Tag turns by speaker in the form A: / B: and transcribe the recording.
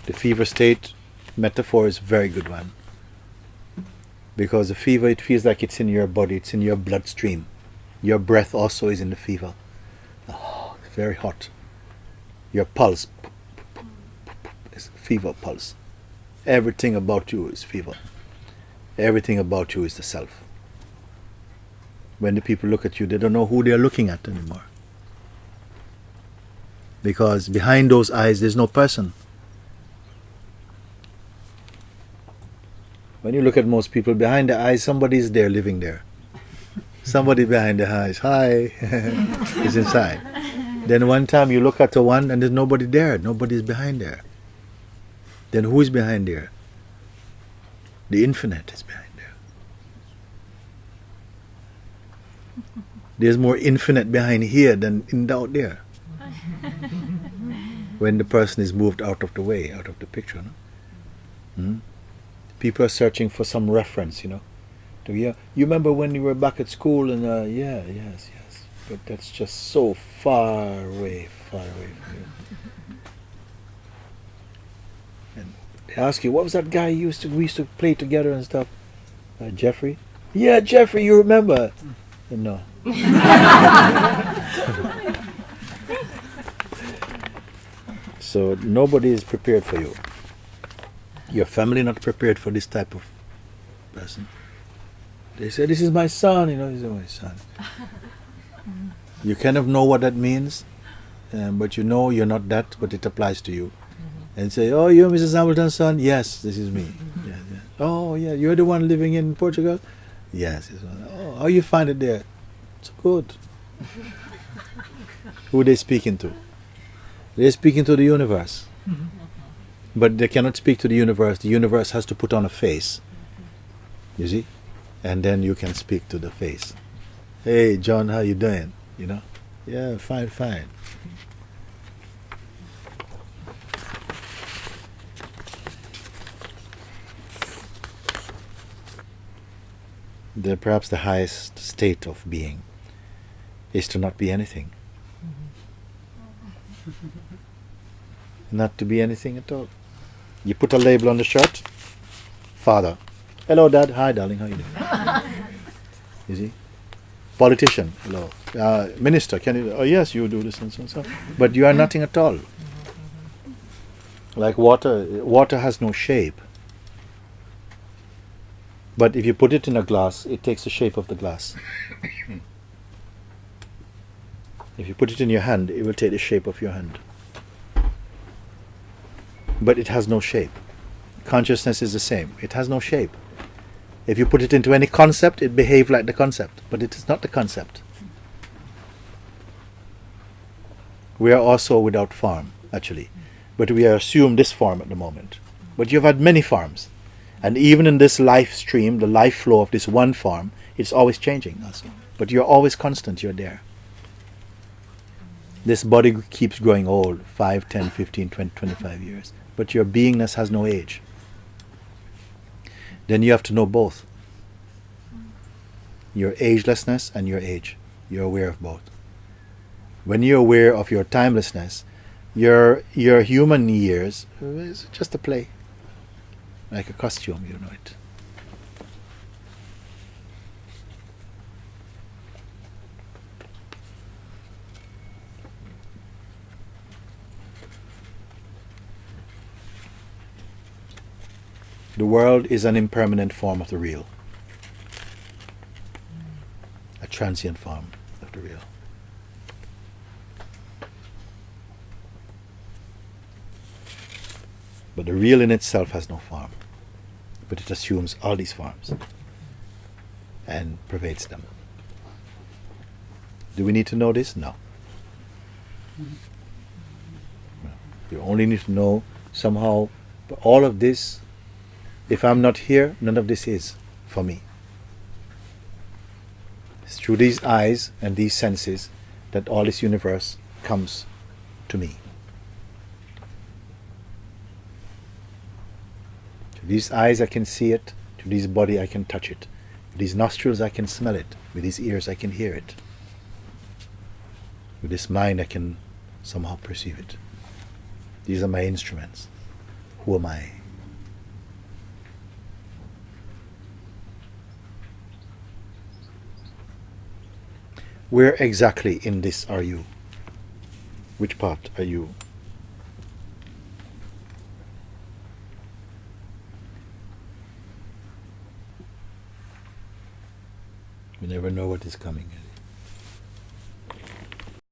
A: The fever state metaphor is a very good one. Because the fever, it feels like it's in your body, it's in your bloodstream. Your breath also is in the fever. Oh, it's very hot. Your pulse is fever pulse. Everything about you is fever. Everything about you is the self. When the people look at you, they don't know who they are looking at anymore. Because behind those eyes, there's no person. When you look at most people, behind the eyes, somebody is there living there. Somebody behind the eyes, hi, is inside. Then one time you look at the one and there's nobody there. Nobody is behind there. Then who is behind there? The infinite is behind there. There's more infinite behind here than out there. When the person is moved out of the way, out of the picture. No? People are searching for some reference, you know. You remember when you were back at school and yes. But that's just so far away from you. And they ask you, what was that guy we used to play together and stuff? Jeffrey? Yeah, Jeffrey, you remember? No. So nobody is prepared for you. Your family not prepared for this type of person. They say, this is my son, you know, this is my son. You kind of know what that means, but you know you're not that, but it applies to you. And say, oh, you're Mrs. Hamilton's son? Yes, this is me. Yeah. Oh, yeah, you're the one living in Portugal? Yes. Oh, how you find it there? It's good. Who are they speaking to? They're speaking to the universe. But they cannot speak to the universe. The universe has to put on a face. You see? And then you can speak to the face. Hey, John, how you doing? You know? Yeah, fine. Perhaps the highest state of being is to not be anything. Not to be anything at all. You put a label on the shirt, father. Hello, Dad. Hi, darling. How you doing? You see? Politician. Hello. Minister. Can you? Oh, yes, you do this and so and so. But you are nothing at all. Like water. Water has no shape. But if you put it in a glass, it takes the shape of the glass. If you put it in your hand, it will take the shape of your hand. But it has no shape. Consciousness is the same. It has no shape. If you put it into any concept, it behaves like the concept. But it is not the concept. We are also without form, actually. But we are assumed this form at the moment. But you've had many forms. And even in this life stream, the life flow of this one form, it's always changing also. But you're always constant, you're there. This body keeps growing old, 5, 10, 15, 20, 25 years. But your beingness has no age. Then you have to know both. Your agelessness and your age. You're aware of both. When you're aware of your timelessness, your human years is just a play. Like a costume, you know it. The world is an impermanent form of the real. A transient form of the real. But the real in itself has no form. But it assumes all these forms and pervades them. Do we need to know this? No. You only need to know somehow, but all of this, if I'm not here, none of this is for me. It's through these eyes and these senses that all this universe comes to me. To these eyes I can see it, to this body I can touch it, with these nostrils I can smell it, with these ears I can hear it, with this mind I can somehow perceive it. These are my instruments. Who am I? Where exactly in this are you? Which part are you? You never know what is coming.